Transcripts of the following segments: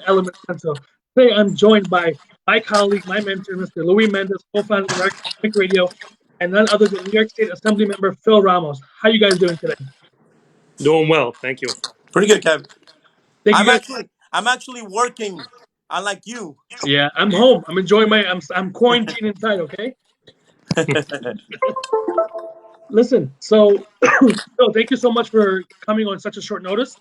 Element Central. Today I'm joined by my colleague, my mentor, Mr. Louis Mendez, co-founder of Economic Radio, and none other than New York State Assembly Member Phil Ramos. How you guys doing today? Doing well, thank you. Pretty good, Kevin. Thank you I'm guys. actually I'm actually working, unlike you. Yeah, I'm home. I'm enjoying I'm quarantined inside. Okay. Listen, so Phil, thank you so much for coming on such a short notice.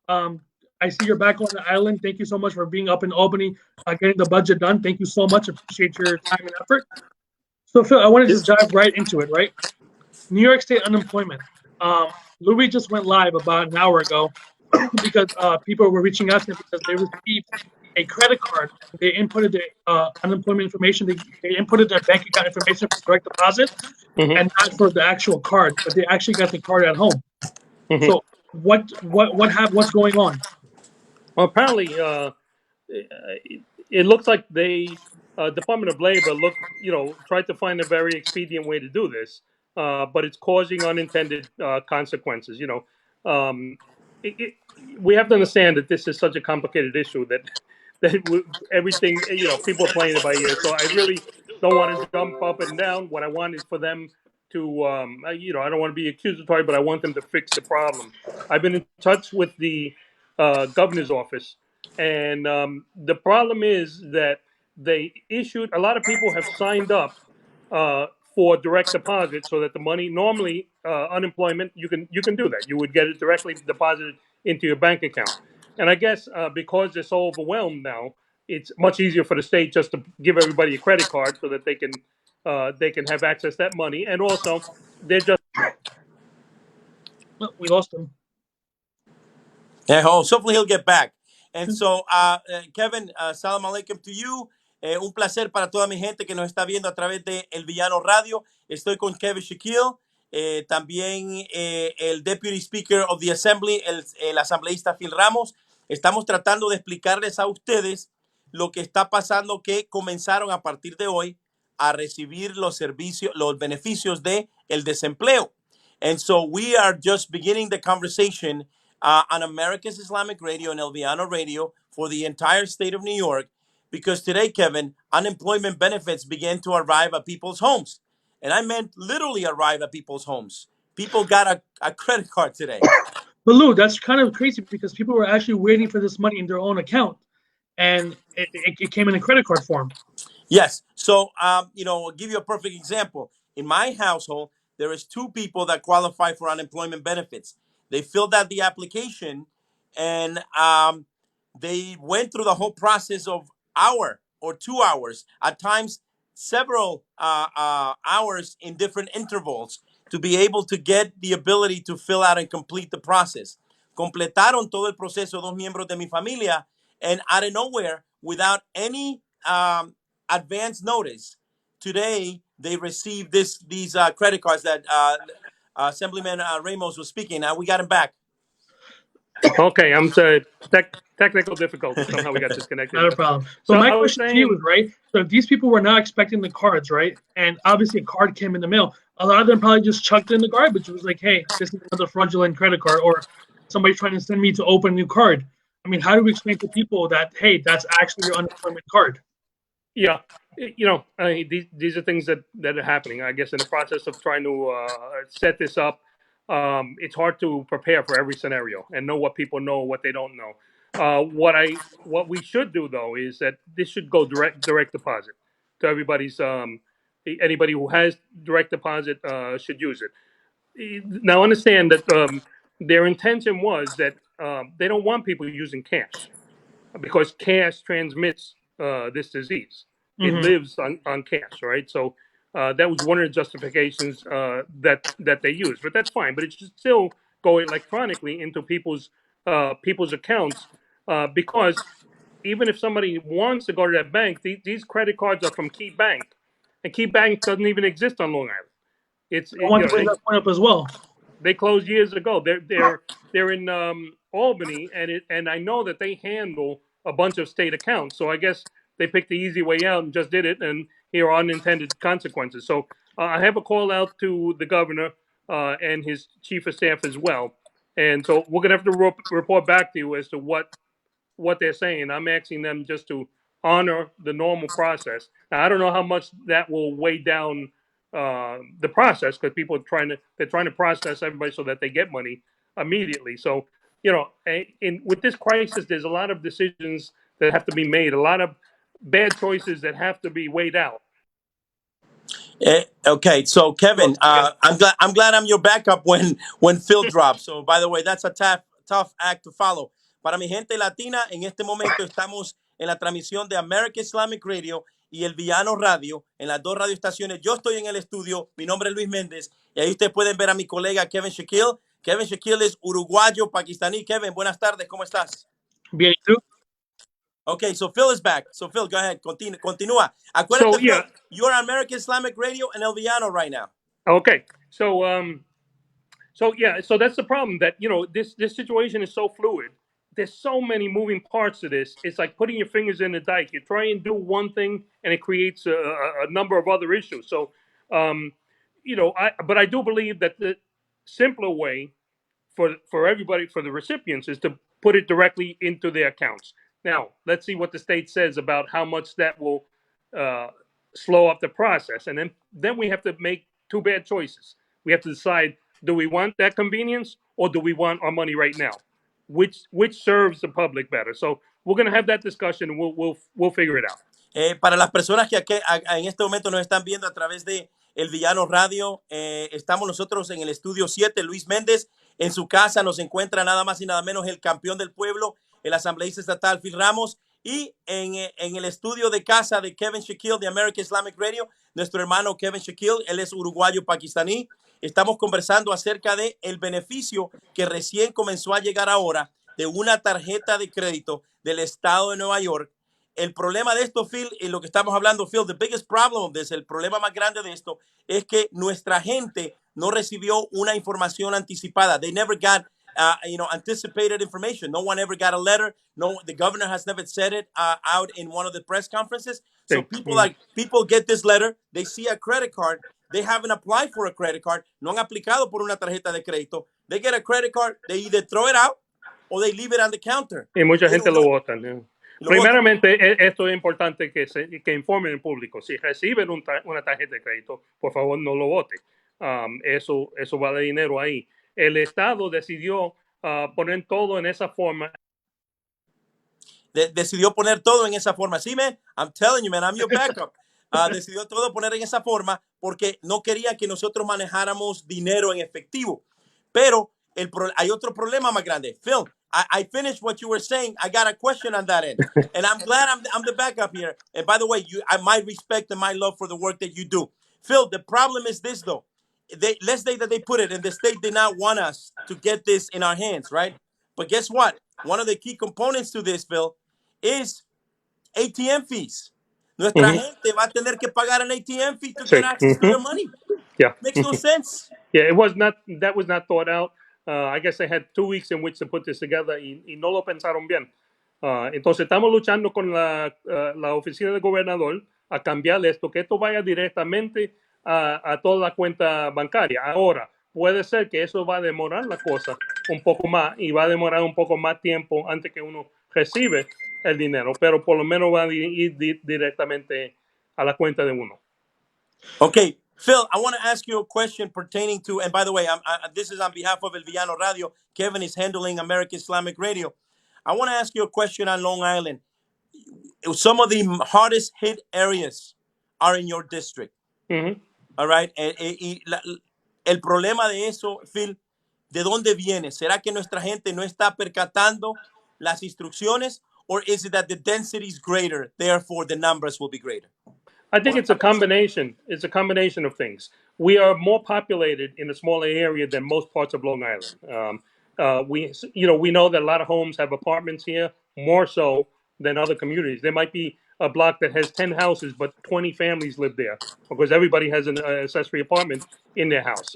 Um, I see you're back on the island. Thank you so much for being up in Albany, getting the budget done. Thank you so much. Appreciate your time and effort. So, Phil, I want to just dive right into it, right? New York State unemployment. Um, Louis just went live about an hour ago because people were reaching out to him because they received a credit card. They inputted the unemployment information. They inputted their bank account information for direct deposit hmm and not for the actual card, but they actually got the card at home. hmm So what's going on? Well, apparently, it looks like they Department of Labor tried to find a very expedient way to do this, but it's causing unintended consequences. It, it, we have to understand that this is such a complicated issue that everything people are playing it by ear. So I really don't want to jump up and down. What I want is for them to I don't want to be accusatory, but I want them to fix the problem. I've been in touch with the governor's office, and the problem is that they issued a lot of people have signed up uh, for direct deposit, so that the money normally unemployment you can do that. You would get it directly deposited into your bank account. And I guess because they're so overwhelmed now, it's much easier for the state just to give everybody a credit card so that they can have access to that money. And also, they're just Well, we lost him. Yeah, hopefully he'll get back. And so, Kevin, salam alaikum to you. Un placer para toda mi gente que nos está viendo a través de El Villano Radio. Estoy con Kevin Shakil, también el Deputy Speaker of the Assembly, el asambleísta Phil Ramos. Estamos tratando de explicarles a ustedes lo que está pasando, que comenzaron a partir de hoy a recibir los servicios, los beneficios de el desempleo. And so we are just beginning the conversation on America's Islamic Radio and El Viano Radio for the entire state of New York, because today, Kevin, unemployment benefits began to arrive at people's homes. And I meant literally arrive at people's homes. People got a credit card today. But Lou, that's kind of crazy because people were actually waiting for this money in their own account, and it came in a credit card form. Yes. So, I'll give you a perfect example. In my household, there is two people that qualify for unemployment benefits. They filled out the application, and they went through the whole process of hour or 2 hours, at times several hours in different intervals, to be able to get the ability to fill out and complete the process. Completaron todo el proceso dos miembros de mi familia, and out of nowhere, without any advance notice, today they received these credit cards that Assemblyman Ramos was speaking. Now we got him back. okay. I'm sorry. Technical difficulty. Somehow we got disconnected. Not a problem. So But my I was question to you saying, is, right? So if these people were not expecting the cards, right? And obviously a card came in the mail. A lot of them probably just chucked it in the garbage. It was like, hey, this is another fraudulent credit card, or somebody's trying to send me to open a new card. I mean, how do we explain to people that, hey, that's actually your unemployment card? yeah, these are things that are happening. I guess in the process of trying to set this up, it's hard to prepare for every scenario and know what people know, what they don't know. What we should do though is that this should go direct deposit to everybody's. Anybody who has direct deposit should use it. Now understand that their intention was that they don't want people using cash, because cash transmits this disease. It Mm-hmm. lives on cash, right? So that was one of the justifications that they used, but that's fine. But it should still go electronically into people's accounts, because even if somebody wants to go to that bank, these credit cards are from Key Bank, and Key Bank doesn't even exist on Long Island. I want to bring that point up as well. They closed years ago. They're in Albany, and I know that they handle a bunch of state accounts. So I guess they picked the easy way out and just did it, and here are unintended consequences. So I have a call out to the governor and his chief of staff as well, and so we're gonna have to report back to you as to what what they're saying. I'm asking them just to honor the normal process. Now, I don't know how much that will weigh down the process, because people are trying to process everybody so that they get money immediately. So, with this crisis, there's a lot of decisions that have to be made, a lot of bad choices that have to be weighed out. Okay, so Kevin, I'm glad I'm your backup when Phil drops. So by the way, that's a tough act to follow. Para mi gente latina, en este momento estamos en la transmisión de American Islamic Radio y El Villano Radio, en las dos radioestaciones. Yo estoy en el estudio, mi nombre es Luis Méndez, y ahí ustedes pueden ver a mi colega Kevin Shakil. Kevin Shakil es uruguayo, pakistaní. Kevin, buenas tardes, ¿cómo estás? Bien, ¿y tú? Okay, so Phil is back. So Phil, go ahead, continúa. So Acuérdate, Phil, yeah, you're on American Islamic Radio and El Villano right now. okay. So that's the problem, that this situation is so fluid. There's so many moving parts to this. It's like putting your fingers in the dike. You try and do one thing, and it creates a number of other issues. So, but I do believe that the simpler way for everybody, for the recipients, is to put it directly into their accounts. Now, let's see what the state says about how much that will uh, slow up the process, and then we have to make two bad choices. We have to decide: do we want that convenience, or do we want our money right now? Which serves the public better? So we're going to have that discussion, and we'll figure it out. Para las personas que en este momento nos están viendo a través de El Villano Radio, estamos nosotros en el estudio 7, Luis Méndez. En su casa nos encuentra nada más y nada menos el campeón del pueblo, el asambleísta estatal Phil Ramos. Y en el estudio de casa de Kevin Shakil de American Islamic Radio, nuestro hermano Kevin Shakil, él es uruguayo pakistaní. Estamos conversando acerca de el beneficio que recién comenzó a llegar ahora de una tarjeta de crédito del estado de Nueva York. El problema de esto, Phil, y lo que estamos hablando, Phil, the biggest problem of this, el problema más grande de esto es que nuestra gente no recibió una información anticipada. They never got, anticipated information. No one ever got a letter. No, the governor has never said it out in one of the press conferences. So people get this letter, they see a credit card, they haven't applied for a credit card, no han aplicado por una tarjeta de crédito. They get a credit card, they either throw it out or they leave it on the counter. Y mucha gente lo vota. Primeramente, esto es importante que informen al público. Si reciben una tarjeta de crédito, por favor no lo voten. Eso vale dinero ahí. El Estado decidió poner todo en esa forma. Decidió poner todo en esa forma. Sí, man, I'm telling you, man, I'm your backup. Decidió todo poner en esa forma porque no quería que nosotros manejáramos dinero en efectivo. Pero hay otro problema más grande. Phil, I finished what you were saying. I got a question on that end. And I'm glad I'm the backup here. And by the way, my respect and my love for the work that you do. Phil, the problem is this, though. Let's say that they put it, and the state did not want us to get this in our hands, right? But guess what? One of the key components to this, Phil, is ATM fees. Nuestra gente va a tener que pagar an ATM fee to get access to their money. Yeah. Makes no sense. Yeah, that was not thought out. I guess they had 2 weeks in which to put this together y no lo pensaron bien. Entonces estamos luchando con la oficina del gobernador a cambiar esto, que esto vaya directamente a toda la cuenta bancaria. Ahora, puede ser que eso va a demorar la cosa un poco más y va a demorar un poco más tiempo antes que uno recibe el dinero, pero por lo menos va a ir directamente a la cuenta de uno. Okay, Phil, I want to ask you a question pertaining to, and by the way, this is on behalf of El Villano Radio. Kevin is handling American Islamic Radio. I want to ask you a question on Long Island. Some of the hardest hit areas are in your district. All right. El problema de eso, Phil, ¿de dónde viene? ¿Será que nuestra gente no está percatando las instrucciones? Or is it that the density is greater, therefore the numbers will be greater? I think it's a combination. It's a combination of things. We are more populated in a smaller area than most parts of Long Island. We know that a lot of homes have apartments here, more so than other communities. There might be a block that has 10 houses, but 20 families live there because everybody has an accessory apartment in their house.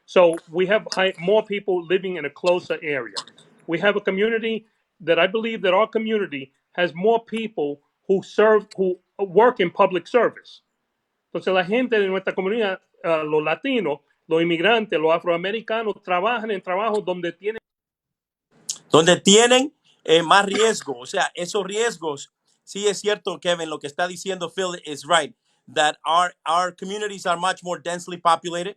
So we have more people living in a closer area. We have a community that I believe that our community has more people who work in public service. Entonces la gente de nuestra comunidad, los latinos, los inmigrantes, los afroamericanos, trabajan en trabajos donde tienen más riesgo. O sea, esos riesgos, sí es cierto, Kevin, lo que está diciendo Phil is right, that our communities are much more densely populated.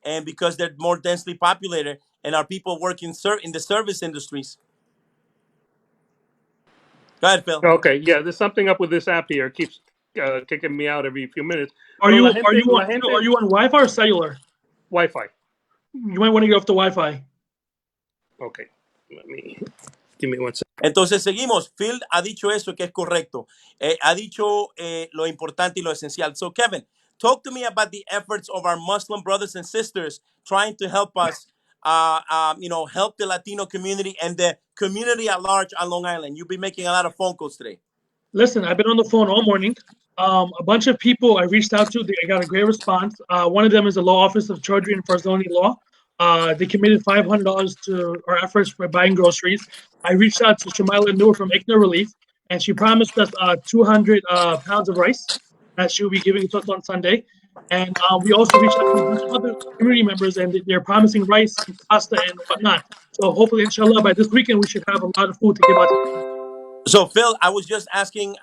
And because they're more densely populated and our people work in the service industries. Go ahead, Phil. Okay, yeah, there's something up with this app here. It keeps kicking me out every few minutes. Are Pero you la are gente, you la on gente, are you on Wi-Fi or cellular? Wi-Fi. You might want to get off the Wi-Fi. Okay, let me give me one second. Entonces seguimos. Phil ha dicho eso que es correcto. Ha dicho lo importante y lo esencial. So Kevin, talk to me about the efforts of our Muslim brothers and sisters trying to help us, help the Latino community and the community at large on Long Island. You've been making a lot of phone calls today. Listen, I've been on the phone all morning. A bunch of people I reached out to, I got a great response. One of them is the Law Office of Treasury and First Only Law. They committed $500 to our efforts for buying groceries. I reached out to Shamila Noor from ICNA Relief, and she promised us 200 pounds of rice that she will be giving to us on Sunday. And we also reached out to a bunch of other community members, and they're promising rice and pasta and whatnot. So hopefully, inshallah, by this weekend, we should have a lot of food to give out to people. So Phil, I was just asking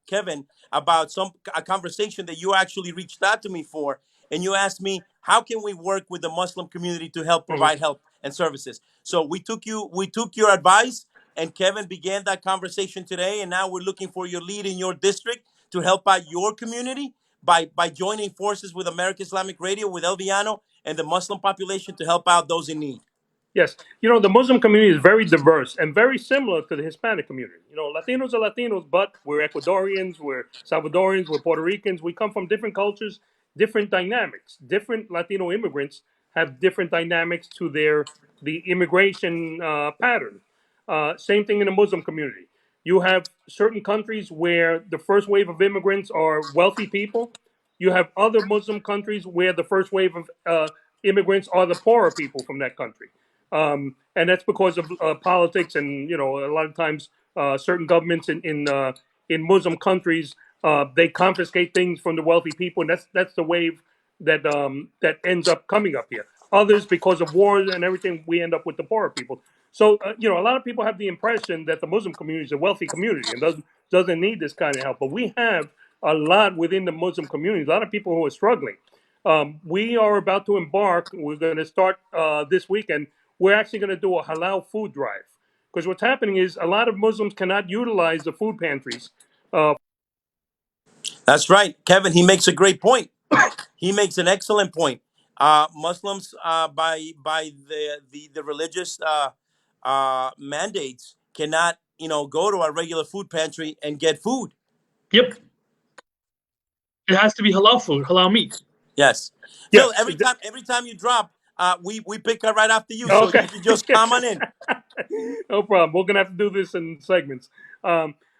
Kevin about a conversation that you actually reached out to me for, and you asked me how can we work with the Muslim community to help Mhm. provide help and services. So we took your advice, and Kevin began that conversation today, and now we're looking for your lead in your district to help out your community by joining forces with American Islamic Radio, with El Viano, and the Muslim population to help out those in need. Yes, the Muslim community is very diverse and very similar to the Hispanic community. Latinos are Latinos, but we're Ecuadorians, we're Salvadorians, we're Puerto Ricans. We come from different cultures, different dynamics. Different Latino immigrants have different dynamics to the immigration pattern. Same thing in the Muslim community. You have certain countries where the first wave of immigrants are wealthy people. You have other Muslim countries where the first wave of immigrants are the poorer people from that country. And that's because of politics, and a lot of times certain governments in Muslim countries they confiscate things from the wealthy people, and that's the wave that ends up coming up here. Others, because of wars and everything, we end up with the poorer people. So a lot of people have the impression that the Muslim community is a wealthy community and doesn't need this kind of help, but we have a lot within the Muslim community. A lot of people who are struggling. We are about to embark. We're going to start this weekend. We're actually going to do a halal food drive, because what's happening is a lot of Muslims cannot utilize the food pantries. That's right, Kevin. He makes a great point. He makes an excellent point. Muslims, by the religious mandates, cannot go to a regular food pantry and get food. Yep. It has to be halal food, halal meat. Yes, Phil. Yes. Every time you drop, we pick up right after you, so Okay. you can just come on in. No problem. We're gonna have to do this in segments.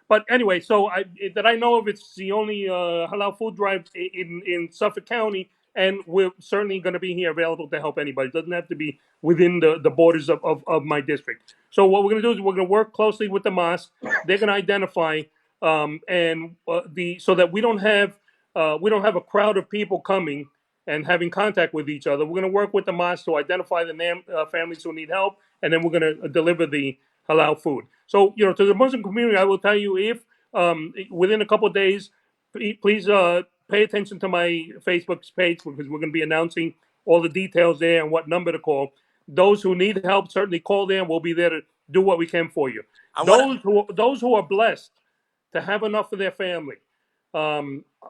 But anyway, so that I know of, it's the only halal food drive in Suffolk County, and we're certainly going to be here available to help anybody. It doesn't have to be within the borders of my district. So what we're going to do is we're going to work closely with the mosque. They're going to identify and so that we don't have a crowd of people coming and having contact with each other. We're going to work with the mosque to identify the families who need help, and then we're going to deliver the halal food. So, to the Muslim community, I will tell you, if within a couple of days, please pay attention to my Facebook page, because we're going to be announcing all the details there and what number to call. Those who need help certainly call there, and we'll be there to do what we can for you. Those who are blessed to have enough for their family,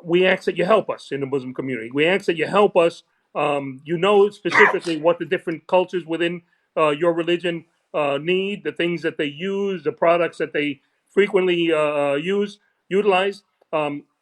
we ask that you help us in the Muslim community. We ask that you help us. Specifically what the different cultures within your religion need, the things that they use, the products that they frequently utilize.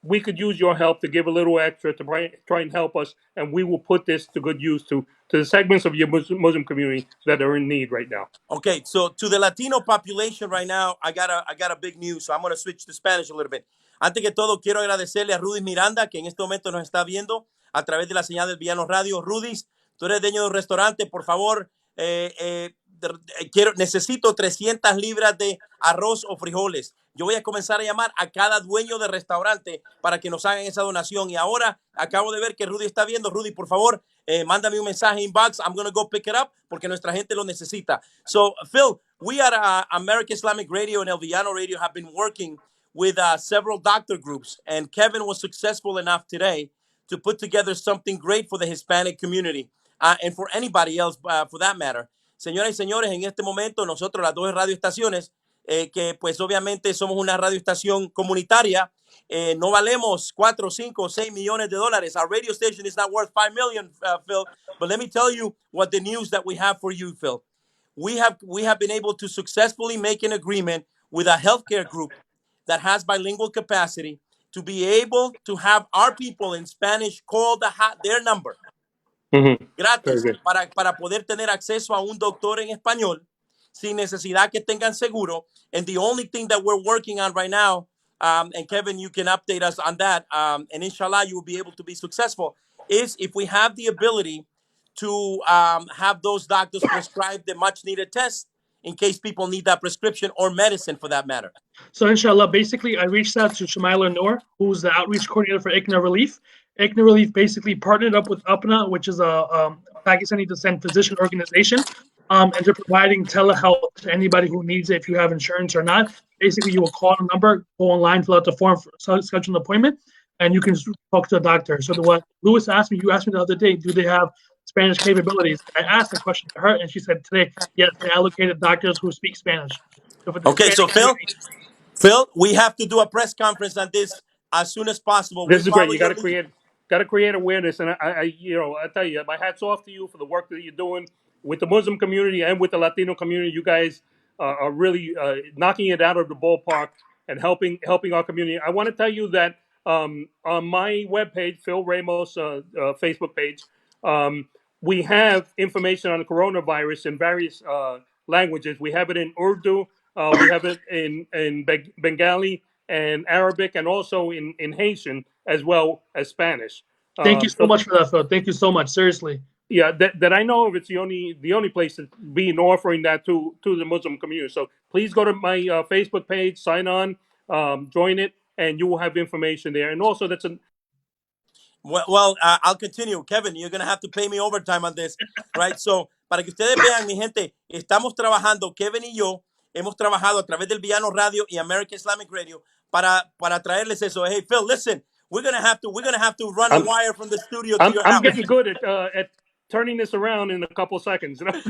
We could use your help to give a little extra to try and help us, and we will put this to good use to the segments of your Muslim community that are in need right now. Okay, so to the Latino population right now, I got a big news. So I'm going to switch to Spanish a little bit. Antes que todo, quiero agradecerle a Rudy Miranda, que en este momento nos está viendo a través de la señal del Villano Radio. Rudy, tú eres dueño de un restaurante, por favor, necesito 300 libras de arroz o frijoles. Yo voy a comenzar a llamar a cada dueño de restaurante para que nos hagan esa donación. Y ahora acabo de ver que Rudy está viendo. Rudy, por favor, mándame un mensaje inbox. I'm going to go pick it up porque nuestra gente lo necesita. So, Phil, we at American Islamic Radio and El Villano Radio have been working with several doctor groups. And Kevin was successful enough today to put together something great for the Hispanic community and for anybody else for that matter. Señoras y señores, en este momento nosotros, las dos radioestaciones, que pues obviamente somos una radioestación comunitaria, no valemos 4, 5, 6 millones de dólares. Our radio station is not worth 5 million, Phil. But let me tell you what the news that we have for you, Phil. We have been able to successfully make an agreement with a healthcare group that has bilingual capacity to be able to have our people in Spanish call their number gratis para poder tener acceso a un doctor en español sin necesidad que tengan seguro. And the only thing that we're working on right now, and Kevin, you can update us on that, and inshallah, you will be able to be successful, is if we have the ability to have those doctors prescribe the much needed tests in case people need that prescription or medicine for that matter. So inshallah, basically, I reached out to Shamaila Noor, who's the outreach coordinator for ICNA Relief. ICNA Relief basically partnered up with UPNA, which is a Pakistani descent physician organization, and they're providing telehealth to anybody who needs it if you have insurance or not. Basically, you will call a number, go online, fill out the form, schedule an appointment, and you can talk to a doctor. So what Louis asked me, you asked me the other day, do they have Spanish capabilities? I asked the question to her, and she said today, yes, they allocated doctors who speak Spanish. So okay, so Phil, we have to do a press conference on this as soon as possible. This is great. You got to create awareness, and I tell you, my hat's off to you for the work that you're doing with the Muslim community and with the Latino community. You guys are really knocking it out of the ballpark and helping our community. I want to tell you that on my webpage, Phil Ramos Facebook page, we have information on the coronavirus in various languages. We have it in Urdu, we have it in Bengali and Arabic, and also in Haitian as well as Spanish. Thank you so much for that, Phil. Thank you so much. Seriously. Yeah, that I know of, it's the only place that's being offering that to the Muslim community. So please go to my Facebook page, sign on, join it, and you will have information there. And also, that's Well, I'll continue. Kevin, you're going to have to pay me overtime on this, right? So, para que ustedes vean, mi gente, estamos trabajando, Kevin y yo, hemos trabajado a través del Villano Radio y American Islamic Radio para traerles eso. Hey, Phil, listen, we're gonna have to run a wire from the studio to your house. I'm getting good at turning this around in a couple of seconds. You know?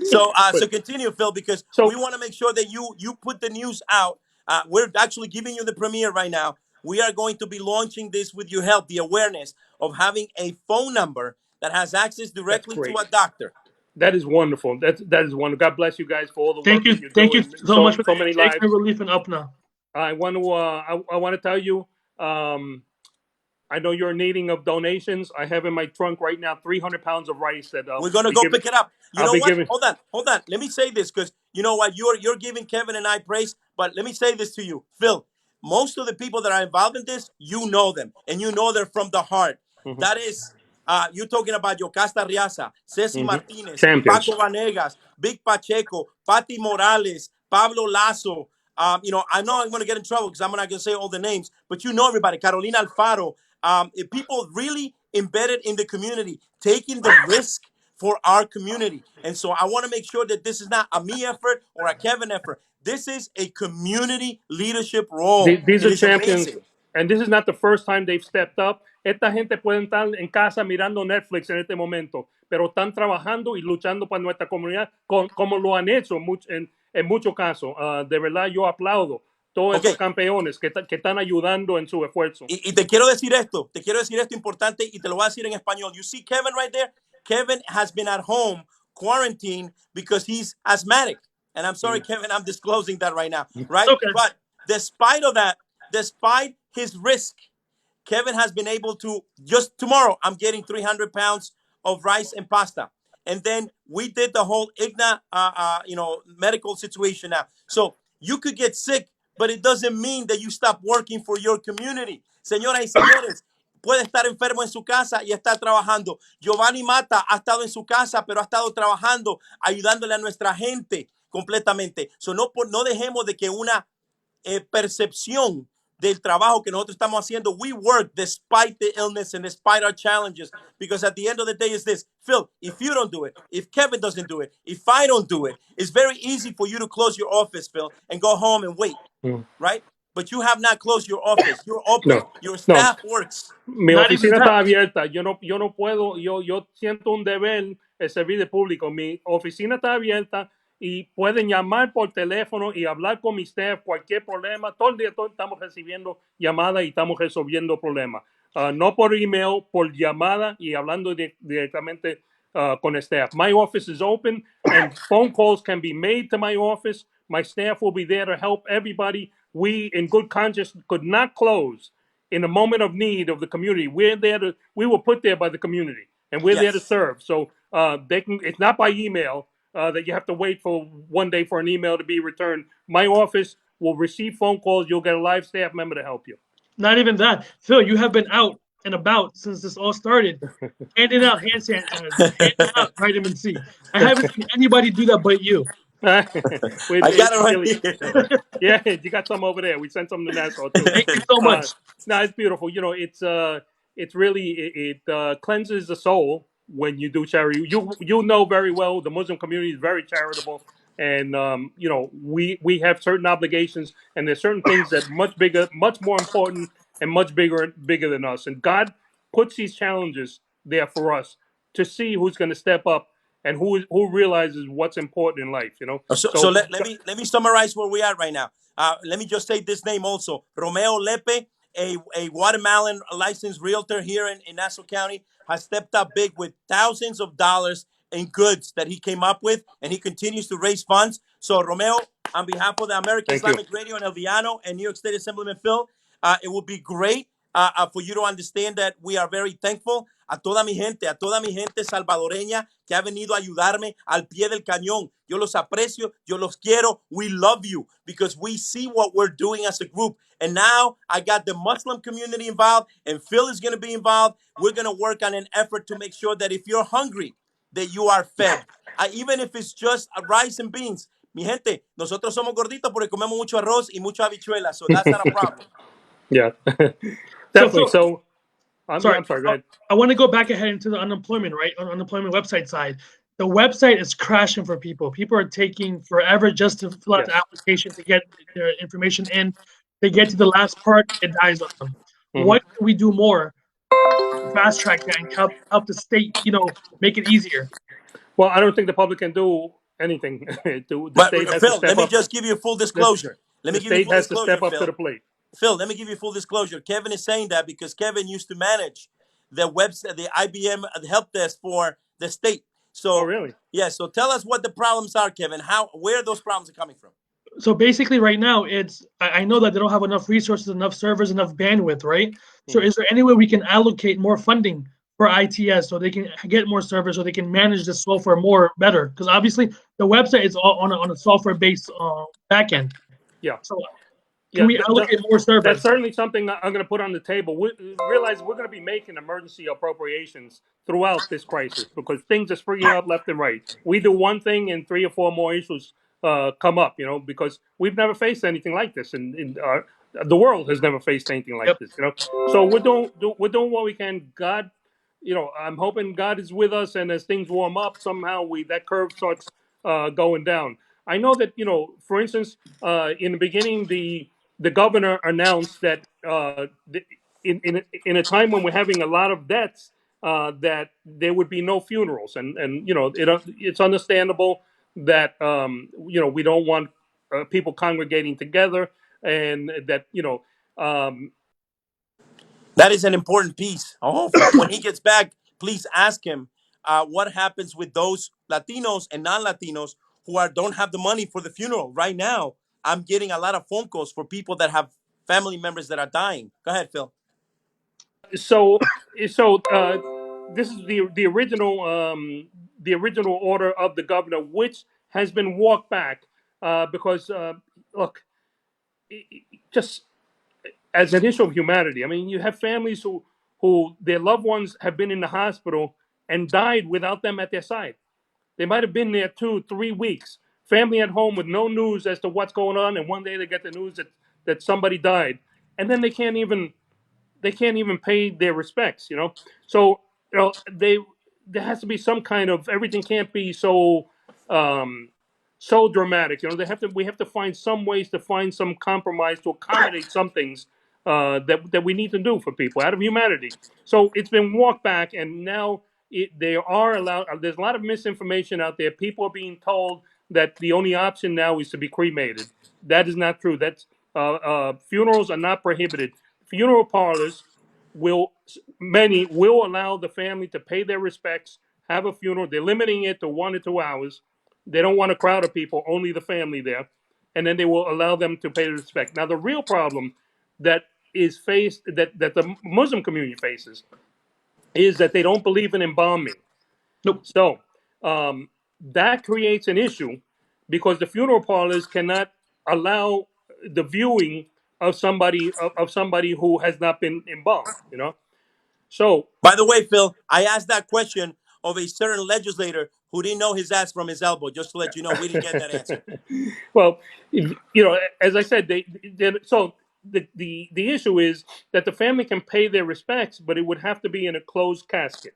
So continue, Phil, because we want to make sure that you put the news out. We're actually giving you the premiere right now. We are going to be launching this with your help, the awareness of having a phone number that has access directly to a doctor. That is wonderful. That is wonderful. God bless you guys for all the work that you're doing. Thank you so much for so many lives. Relief in UPNA. I want to tell you, I know you're needing of donations. I have in my trunk right now 300 pounds of rice that we're gonna go pick it up. You know what? Hold on. Let me say this, because you know what, you're giving Kevin and I praise, but let me say this to you, Phil. Most of the people that are involved in this, you know them, and you know they're from the heart. That is, you're talking about Yocasta Riaza, Ceci Martinez, Champions. Paco Vanegas, Big Pacheco, Pati Morales, Pablo Lasso. I know I'm going to get in trouble because I'm not going to say all the names, but you know everybody. Carolina Alfaro. People really embedded in the community, taking the risk for our community. And so I want to make sure that this is not a me effort or a Kevin effort. This is a community leadership role. These are champions. Amazing. And this is not the first time they've stepped up. Esta gente puede estar en casa mirando Netflix en este momento, pero están trabajando y luchando para nuestra comunidad como lo han hecho en muchos casos. De verdad, yo aplaudo todos estos campeones que están ayudando en su esfuerzo. Y te quiero decir esto importante, y te lo voy a decir en español. You see Kevin right there? Kevin has been at home quarantined because he's asthmatic. And I'm sorry, Kevin, I'm disclosing that right now, right? Okay. But despite of that, despite his risk, Kevin has been able to, just tomorrow, I'm getting 300 pounds of rice and pasta. And then we did the whole IGNA, medical situation now. So you could get sick, but it doesn't mean that you stop working for your community. Señoras y señores, puede estar enfermo en su casa y estar trabajando. Giovanni Mata ha estado en su casa, pero ha estado trabajando, ayudándole a nuestra gente completamente. So, no dejemos de que una percepción del trabajo que nosotros estamos haciendo. We work despite the illness and despite our challenges, because at the end of the day is this, Phil, if you don't do it, if Kevin doesn't do it, if I don't do it, it's very easy for you to close your office, Phil, and go home and wait, right? But you have not closed your office. You're open. No, Your no. staff works. Mi Not even oficina that. está abierta. Yo no puedo. Yo siento un deber de servir de público. Mi oficina está abierta y pueden llamar por teléfono y hablar con mi staff. Cualquier problema. Todo el día estamos recibiendo llamadas y estamos resolviendo problemas. No por email, por llamada y hablando directamente con el staff. My office is open and phone calls can be made to my office. My staff will be there to help everybody. We, in good conscience, could not close in a moment of need of the community. We were put there by the community, and we're there to Yes. serve. So it's not by email that you have to wait for one day for an email to be returned. My office will receive phone calls. You'll get a live staff member to help you. Not even that. Phil, you have been out and about since this all started, handing out hand sanitizer, handing out vitamin C. I haven't seen anybody do that but you. I got it right here. Yeah, you got some over there. We sent some to Nassau too. Thank you so much. No, it's beautiful. It's really it cleanses the soul when you do charity. You know very well the Muslim community is very charitable, and we have certain obligations, and there's certain things that much bigger, much more important, and much bigger than us. And God puts these challenges there for us to see who's going to step up and who realizes what's important in life. So let me summarize where we are right now. Let me just say this name also. Romeo Lepe, a Guatemalan licensed realtor here in Nassau County, has stepped up big with thousands of dollars in goods that he came up with, and he continues to raise funds. So Romeo, on behalf of the American Thank you. Islamic Radio and El Villano and New York State Assemblyman Phil, it would be great for you to understand that we are very thankful a toda mi gente salvadoreña que ha venido a ayudarme al pie del cañón. Yo los aprecio, yo los quiero. We love you because we see what we're doing as a group. And now I got the Muslim community involved, and Phil is going to be involved. We're going to work on an effort to make sure that if you're hungry, that you are fed. Even if it's just rice and beans. Mi gente, nosotros somos gorditos porque comemos mucho arroz y mucha habichuela, so that's not a problem. Yeah, definitely. So, I'm sorry, sorry. Go ahead. I want to go back ahead into the unemployment, right? On unemployment website side. The website is crashing for people. People are taking forever just to fill out the application to get their information in. They get to the last part, it dies on them. Mhm. What can we do more to fast track that and help the state, make it easier? Well, I don't think the public can do anything. The But state has Phil, to step let me up. just give you full disclosure. The state has to step up to the plate. Phil, let me give you full disclosure. Kevin is saying that because Kevin used to manage the website, the IBM help desk for the state. So, Oh, really? Yeah. So tell us what the problems are, Kevin. Where those problems are coming from. So basically, right now, I know that they don't have enough resources, enough servers, enough bandwidth, right? So is there any way we can allocate more funding for ITS so they can get more servers, so they can manage the software better? Because obviously the website is all on a software-based backend. Yeah. So can we allocate more servers? That's certainly something I'm going to put on the table. We realize we're going to be making emergency appropriations throughout this crisis because things are springing up left and right. We do one thing and 3 or 4 more issues come up, because we've never faced anything like this, and the world has never faced anything like this, So we're doing what we can. God, I'm hoping God is with us, and as things warm up, somehow that curve starts going down. I know that, for instance, in the beginning, the governor announced that in a time when we're having a lot of deaths, that there would be no funerals, and it's understandable that we don't want people congregating together, and that that is an important piece. When he gets back, please ask him what happens with those Latinos and non-Latinos who don't have the money for the funeral. Right now, I'm getting a lot of phone calls for people that have family members that are dying. Go ahead, Phil. So this is the original order of the governor, which has been walked back because look, just as an issue of humanity. I mean, you have families who their loved ones have been in the hospital and died without them at their side. They might have been there 2-3 weeks, family at home with no news as to what's going on, and one day they get the news that somebody died, and then they can't even pay their respects. So there has to be some kind of, everything can't be um, so dramatic. We have to find some ways to find some compromise to accommodate some things that we need to do for people out of humanity. So it's been walked back, and now they are allowed. There's a lot of misinformation out there. People are being told that the only option now is to be cremated. That is not true. That's funerals are not prohibited. Funeral parlors many will allow the family to pay their respects, have a funeral. They're limiting it to 1 to 2 hours. They don't want a crowd of people, only the family there, and then they will allow them to pay the respect. Now, the real problem that the Muslim community faces is that they don't believe in embalming. Nope. So that creates an issue because the funeral parlors cannot allow the viewing of somebody who has not been embalmed. So, by the way, Phil, I asked that question of a certain legislator who didn't know his ass from his elbow. Just to let you know, we didn't get that answer. Well, as I said, so the issue is that the family can pay their respects, but it would have to be in a closed casket.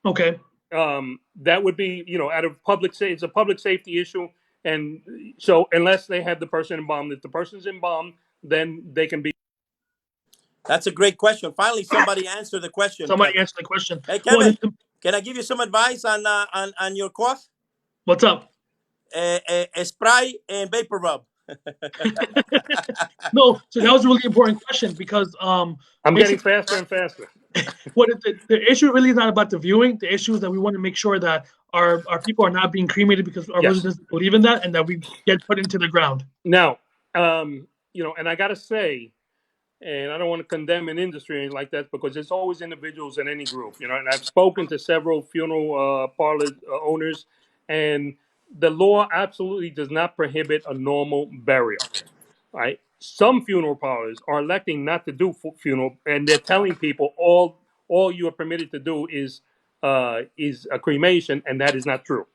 Okay. That would be, out of it's a public safety issue, and so unless they have the person embalmed, if the person's embalmed, then they can be. That's a great question. Finally, somebody answered the question. Somebody Kevin. answer the question. Hey, Kevin, Well, can I give you some advice on your cough? what's up? Spray and vapor rub. No, so that was a really important question because I'm getting faster and faster. What the issue really is not about the viewing. The issue is that we want to make sure that our people are not being cremated because our religion doesn't believe in that, and that we get put into the ground. Now, and I gotta say, and I don't want to condemn an industry or anything like that, because there's always individuals in any group, and I've spoken to several funeral parlor owners, and the law absolutely does not prohibit a normal burial. Right? Some funeral parlors are electing not to do funeral, and they're telling people all you are permitted to do is a cremation, and that is not true.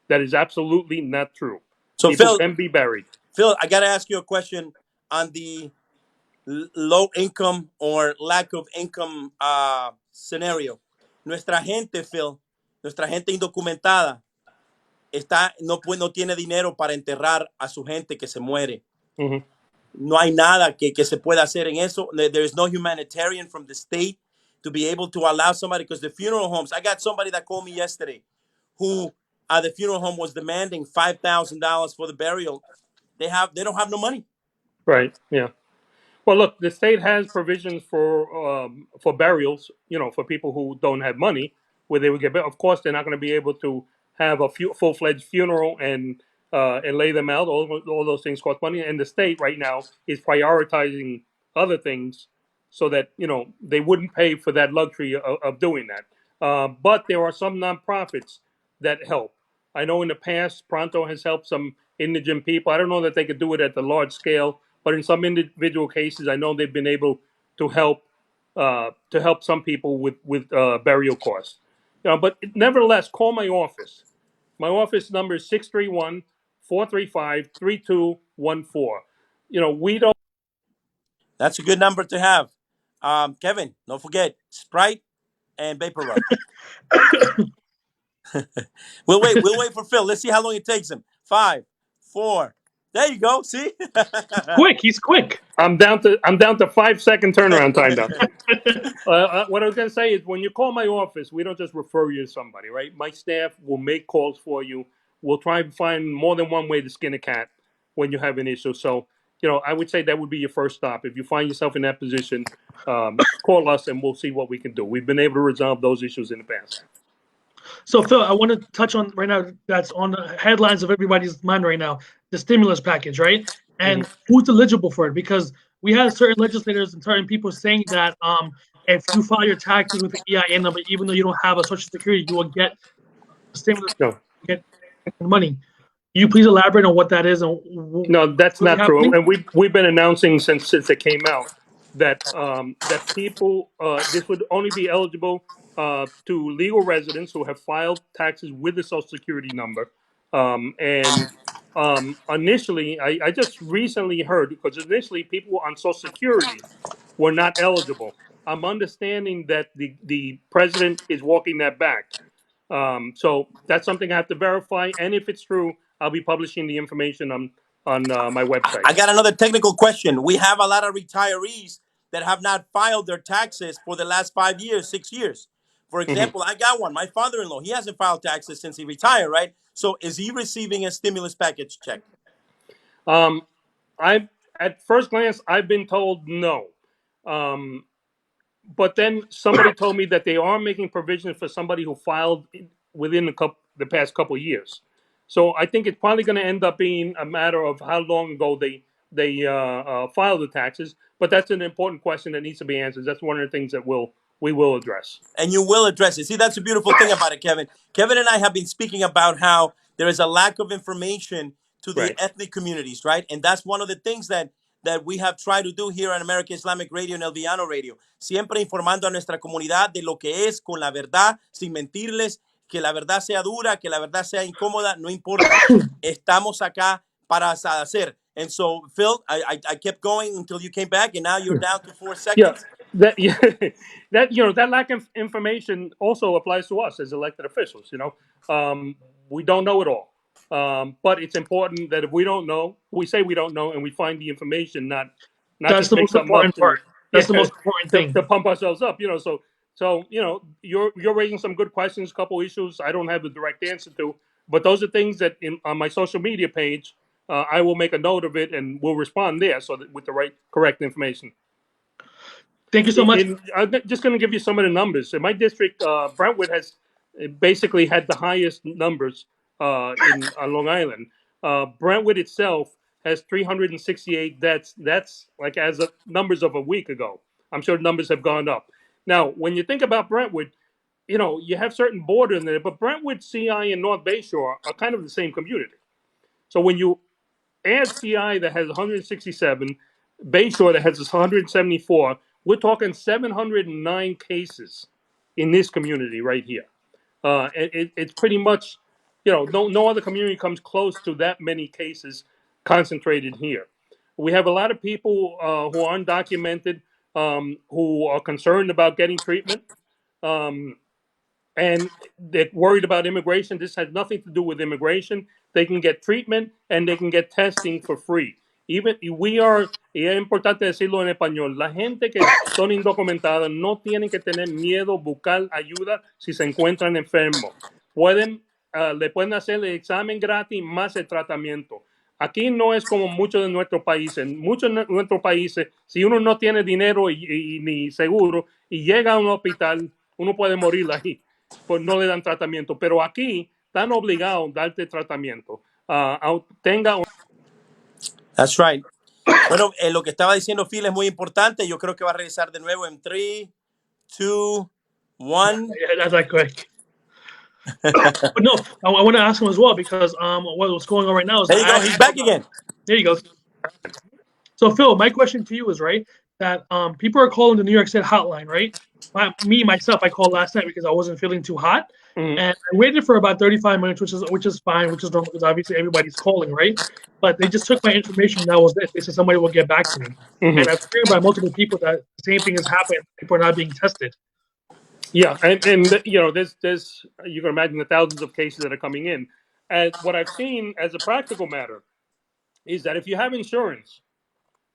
That is absolutely not true. So people can be buried. Phil, I got to ask you a question on the low income or lack of income scenario. Nuestra gente, Phil, nuestra gente indocumentada, no tiene dinero para enterrar a su gente que se muere. Mm-hmm. No hay nada que se pueda hacer en eso. There is no humanitarian from the state to be able to allow somebody, because the funeral homes, I got somebody that called me yesterday who the funeral home was demanding $5,000 for the burial. They don't have no money. Right. Yeah. Well, look, the state has provisions for burials, for people who don't have money, where they would get. Of course, they're not going to be able to have a full-fledged funeral and lay them out. All those things cost money, and the state right now is prioritizing other things so that they wouldn't pay for that luxury of doing that. But there are some nonprofits that help. I know in the past, Pronto has helped some indigent people. I don't know that they could do it at the large scale, but in some individual cases, I know they've been able to help some people with burial costs. But nevertheless, call my office. My office number is 631-435-3214. We don't. That's a good number to have. Kevin, don't forget Sprite and vapor rub. We'll wait for Phil. Let's see how long it takes him. 5, 4. There you go. See? Quick. He's quick. I'm down to 5-second turnaround time now. What I was going to say is, when you call my office, we don't just refer you to somebody, right? My staff will make calls for you. We'll try and find more than one way to skin a cat when you have an issue. So, I would say that would be your first stop. If you find yourself in that position, call us and we'll see what we can do. We've been able to resolve those issues in the past. So, Phil, I want to touch on right now, that's on the headlines of everybody's mind right now, the stimulus package, right? And who's eligible for it? Because we have certain legislators and certain people saying that if you file your taxes with the EIN number, even though you don't have a Social Security, you will get stimulus, get money. Can you please elaborate on what that is? No, that's not true. And we've been announcing since it came out that people this would only be eligible to legal residents who have filed taxes with the Social Security number. And initially, I just recently heard, because initially people on Social Security were not eligible. I'm understanding that the president is walking that back. So that's something I have to verify. And if it's true, I'll be publishing the information on my website. I got another technical question. We have a lot of retirees that have not filed their taxes for the last 5 years, 6 years. For Mhm. example, I got one. My father-in-law, he hasn't filed taxes since he retired, right? So is he receiving a stimulus package check? Um, I at first glance, I've been told no. Um, but then somebody told me that they are making provision for somebody who filed within the past couple of years. So I think it's probably going to end up being a matter of how long ago they filed the taxes. But that's an important question that needs to be answered. That's one of the things that we will address. And you will address it. See, that's a beautiful thing about it, Kevin. Kevin and I have been speaking about how there is a lack of information to the Right. ethnic communities, right? And that's one of the things that we have tried to do here on American Islamic Radio and El Villano Radio. Siempre informando a nuestra comunidad de lo que es con la verdad, sin mentirles, que la verdad sea dura, que la verdad sea incómoda, no importa. Estamos acá para hacer. And so, Phil, I kept going until you came back, and now you're down to 4 Yeah, seconds. that yeah, that that lack of information also applies to us as elected officials. We don't know it all, but it's important that if we don't know, we say we don't know, and we find the information, not That's just the make most something up important part. to That's the yeah most important thing. to pump ourselves up. So you're raising some good questions, a couple issues I don't have the direct answer to, but those are things that on my social media page. I will make a note of it and we'll respond there so that with the correct information. Thank you so much. I'm just going to give you some of the numbers. In my district, Brentwood has basically had the highest numbers in on Long Island. Brentwood itself has 368 deaths. That's like as of numbers of a week ago. I'm sure numbers have gone up. Now, when you think about Brentwood, you have certain border in there, but Brentwood, CI, and North Bayshore are kind of the same community. So when you add CI that has 167, Bayshore that has 174. We're talking 709 cases in this community right here. It's pretty much, no other community comes close to that many cases concentrated here. We have a lot of people who are undocumented, who are concerned about getting treatment. Um, and they're worried about immigration. This has nothing to do with immigration. They can get treatment and they can get testing for free. Even we are, y es importante decirlo en español, la gente que son indocumentadas no tienen que tener miedo buscar ayuda si se encuentran enfermos. Le pueden hacer el examen gratis más el tratamiento. Aquí no es como muchos de nuestros países. En muchos de nuestros países, si uno no tiene dinero y ni seguro y llega a un hospital, uno puede morir ahí, pues no le dan tratamiento. Pero aquí están obligados a darte tratamiento. Tenga That's right. Bueno, lo que estaba diciendo Phil es muy importante. Yo creo que va a regresar de nuevo en 3, 2, 1. Yeah, that's like quick. But no, I want to ask him as well because what's going on right now is There you go. He's back again. There you go. So Phil, my question to you is right that people are calling the New York State hotline, right? Myself, I called last night because I wasn't feeling too hot, and I waited for about 35 minutes, which is fine, which is normal because obviously everybody's calling, right? But they just took my information. That was it. They said somebody will get back to me, and I've heard by multiple people that the same thing is happening. People are not being tested. Yeah, and there's you can imagine the thousands of cases that are coming in. And what I've seen as a practical matter is that if you have insurance,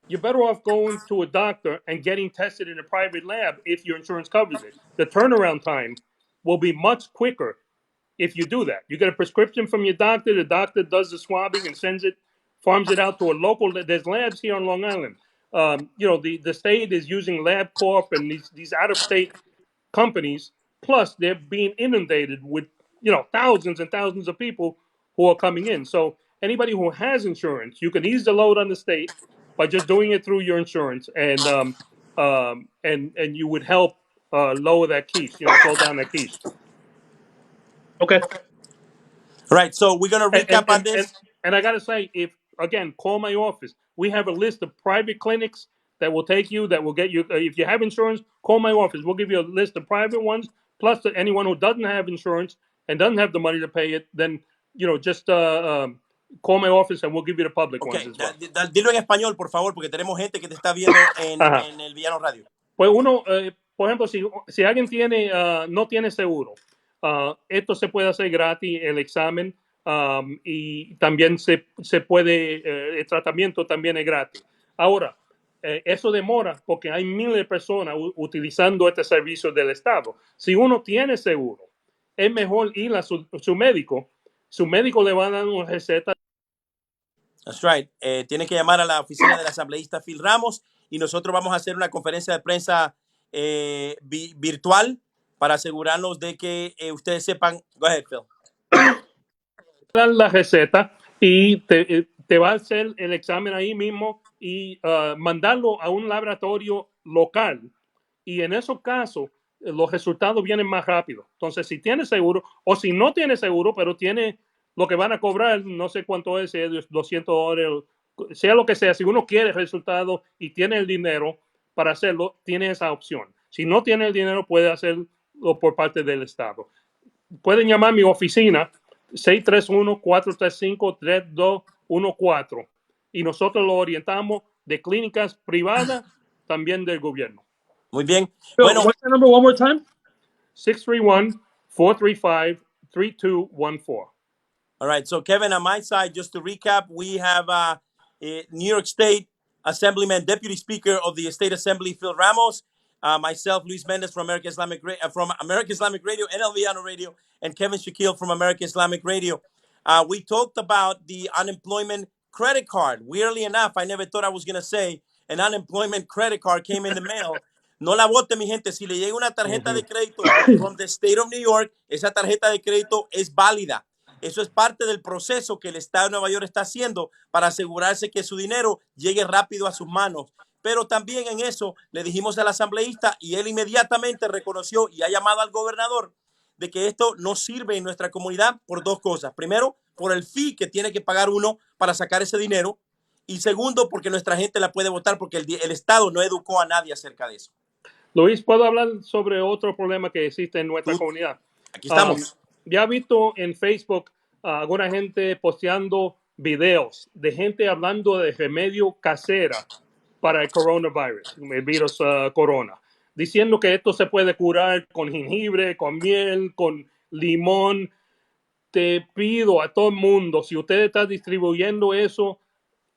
you're better off going to a doctor and getting tested in a private lab if your insurance covers it. The turnaround time will be much quicker if you do that. You get a prescription from your doctor, the doctor does the swabbing and farms it out to a local. There's labs here on Long Island. The state is using LabCorp and these out of state companies. Plus, they're being inundated with thousands and thousands of people who are coming in. So anybody who has insurance, you can ease the load on the state by just doing it through your insurance, and you would help lower that quiche, slow down that quiche. Okay. Right. So we're gonna recap on And this. I gotta say, if again, call my office. We have a list of private clinics that will take you, that will get you. If you have insurance, call my office. We'll give you a list of private ones, plus anyone who doesn't have insurance and doesn't have the money to pay it, then just call my office and we'll give you the public Ok, ones as well. dilo en español, por favor, porque tenemos gente que te está viendo Ajá. en el Villano Radio. Pues uno, por ejemplo, si alguien no tiene seguro, esto se puede hacer gratis, el examen, y también se puede, el tratamiento también es gratis. Ahora, eso demora porque hay miles de personas utilizando este servicio del Estado. Si uno tiene seguro, es mejor ir a su médico. Su médico le va a dar una receta. That's right. Tiene que llamar a la oficina del asambleísta Phil Ramos y nosotros vamos a hacer una conferencia de prensa virtual para asegurarnos de que ustedes sepan. Go ahead, Phil. La receta y te va a hacer el examen ahí mismo y mandarlo a un laboratorio local. Y en esos casos, los resultados vienen más rápido. Entonces, si tienes seguro o si no tienes seguro, pero tiene lo que van a cobrar, no sé cuánto es, $200, sea lo que sea, si uno quiere el resultado y tiene el dinero para hacerlo, tiene esa opción. Si no tiene el dinero, puede hacerlo por parte del Estado. Pueden llamar a mi oficina 631-435-3214 y nosotros lo orientamos de clínicas privadas, también del gobierno. Muy bien. Phil, Bueno, what's the number one more time? 631-435-3214. all right. So, Kevin, on my side, just to recap, we have New York State Assemblyman, Deputy Speaker of the State Assembly, Phil Ramos, myself, Luis Mendez from American Islamic Radio and El Villano Radio, and Kevin Shakil from American Islamic Radio. We talked about the unemployment credit card. Weirdly enough, I never thought I was going to say an unemployment credit card came in the mail. No la vote, mi gente. Si le llega una tarjeta de crédito from the state of New York, esa tarjeta de crédito es válida. Eso es parte del proceso que el Estado de Nueva York está haciendo para asegurarse que su dinero llegue rápido a sus manos. Pero también en eso le dijimos al asambleísta y él inmediatamente reconoció y ha llamado al gobernador de que esto no sirve en nuestra comunidad por dos cosas. Primero, por el fee que tiene que pagar uno para sacar ese dinero. Y segundo, porque nuestra gente la puede votar porque el Estado no educó a nadie acerca de eso. Luis, ¿puedo hablar sobre otro problema que existe en nuestra comunidad? Aquí estamos. Ya he visto en Facebook alguna gente posteando videos de gente hablando de remedio casera para el coronavirus, el virus corona, diciendo que esto se puede curar con jengibre, con miel, con limón. Te pido a todo el mundo, si usted está distribuyendo eso,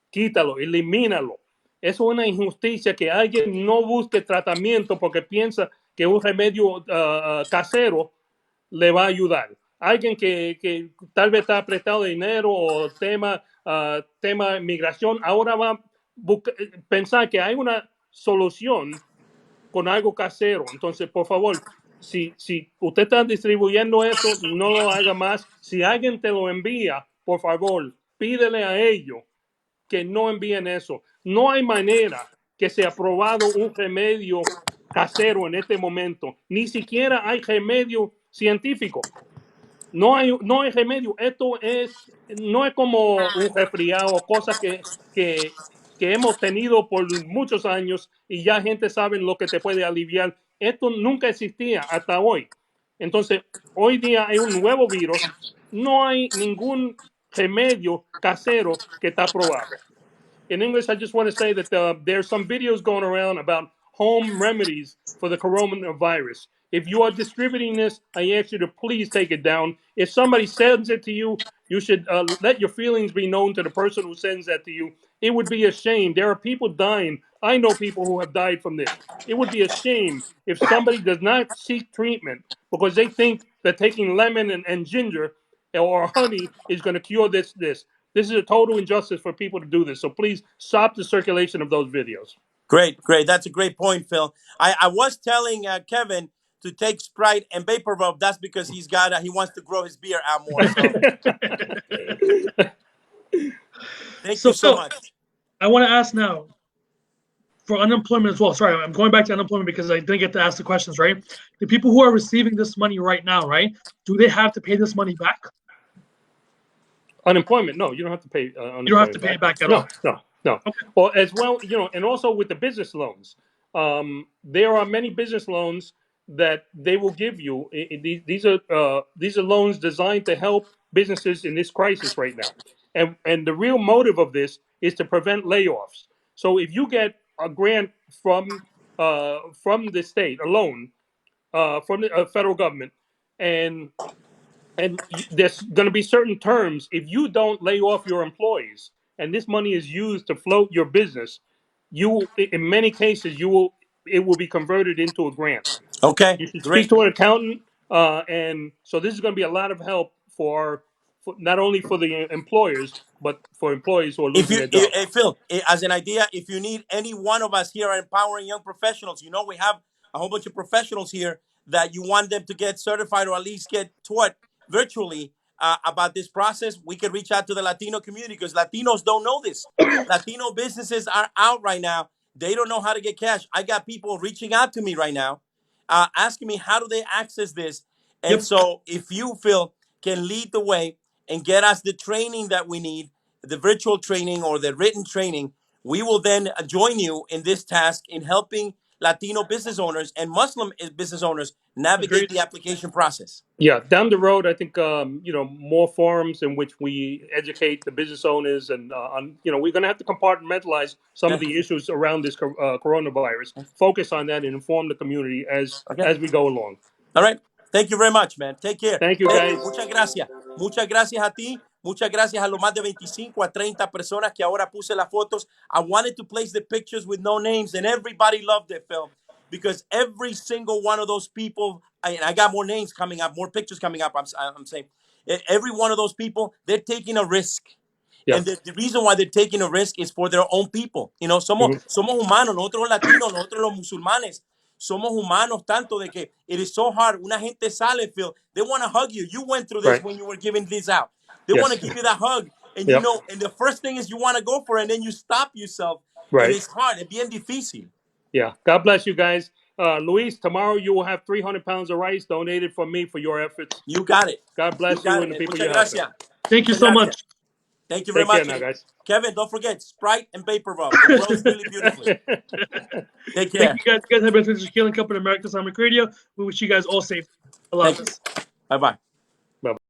quítalo, elimínalo. Es una injusticia que alguien no busque tratamiento porque piensa que un remedio casero le va a ayudar. Alguien que tal vez está apretado de dinero o tema migración, ahora va a pensar que hay una solución con algo casero. Entonces, por favor, si usted está distribuyendo eso, no lo haga más. Si alguien te lo envía, por favor, pídele a ellos que no envíen eso. No hay manera que sea aprobado un remedio casero en este momento. Ni siquiera hay remedio científico. No hay remedio. Esto no es como un resfriado, cosas que hemos tenido por muchos años y ya gente sabe lo que te puede aliviar. Esto nunca existía hasta hoy. Entonces, hoy día hay un nuevo virus. No hay ningún remedio casero que está aprobado. In English, I just want to say that there's some videos going around about home remedies for the coronavirus. If you are distributing this, I ask you to please take it down. If somebody sends it to you, you should let your feelings be known to the person who sends that to you. It would be a shame. There are people dying. I know people who have died from this. It would be a shame if somebody does not seek treatment because they think that taking lemon and ginger or honey is going to cure this. This is a total injustice for people to do this. So please stop the circulation of those videos. Great. That's a great point, Phil. I was telling Kevin to take Sprite and Vapor Rub. That's because he wants to grow his beer out more. So. Thank you so much. I want to ask now for unemployment as well. Sorry, I'm going back to unemployment because I didn't get to ask the questions, right? The people who are receiving this money right now, right? Do they have to pay this money back? Unemployment? No, you don't have to pay unemployment. You don't have to pay it back at all. No. No. Or as well, and also with the business loans, there are many business loans that they will give you. These are loans designed to help businesses in this crisis right now, and the real motive of this is to prevent layoffs. So if you get a grant from the state, a loan from the federal government, and there's going to be certain terms. If you don't lay off your employees, and this money is used to float your business, in many cases, it will be converted into a grant. Okay, You should speak great. to an accountant, and so this is going to be a lot of help for not only for the employers, but for employees who are If losing you, their jobs. Phil, as an idea, if you need any one of us here at Empowering Young Professionals, we have a whole bunch of professionals here that you want them to get certified or at least get taught virtually about this process. We can reach out to the Latino community because Latinos don't know this. Latino businesses are out right now. They don't know how to get cash. I got people reaching out to me right now, asking me how do they access this. And Yep. so, if you, Phil, can lead the way and get us the training that we need, the virtual training or the written training, we will then join you in this task in helping Latino business owners and Muslim business owners navigate Agreed. the application process. Yeah, down the road, I think more forums in which we educate the business owners, and we're going to have to compartmentalize some of Okay. the issues around this coronavirus. Focus on that and inform the community Okay. as we go along. All right. Thank you very much, man. Take care. Thank you, Thank you. guys. Muchas gracias. Muchas gracias a ti. Muchas gracias a los más de 25 a 30 personas que ahora puse las fotos. I wanted to place the pictures with no names, and everybody loved it, Phil, because every single one of those people, and I got more names coming up, more pictures coming up, I'm saying, every one of those people, they're taking a risk. Yeah. And the reason why they're taking a risk is for their own people. Mhm. Somos humanos, nosotros los latinos, nosotros los musulmanes, somos humanos tanto de que it is so hard. Una gente sale, Phil, they want to hug you. You went through this Right. when you were giving this out. They want to Yes. give you that hug. And Yep. and the first thing is you want to go for it, and then you stop yourself. And Right. it's hard. It's bien difícil. Yeah. God bless you guys. Luis, tomorrow you will have 300 pounds of rice donated from me for your efforts. You got it. God You bless you got it, and the man. people Muchas you're helping. gracias. Thank you Muchas so gracias. much. Thank you very Take care much. now, guys. Kevin, don't forget Sprite and Vapor Rub. It grows really beautifully. Take Thank care. you guys. You guys have been listening to Shakil and Cup in America's Islamic Radio. We wish you guys all safe. Allah Thank you. Hafiz. Bye-bye.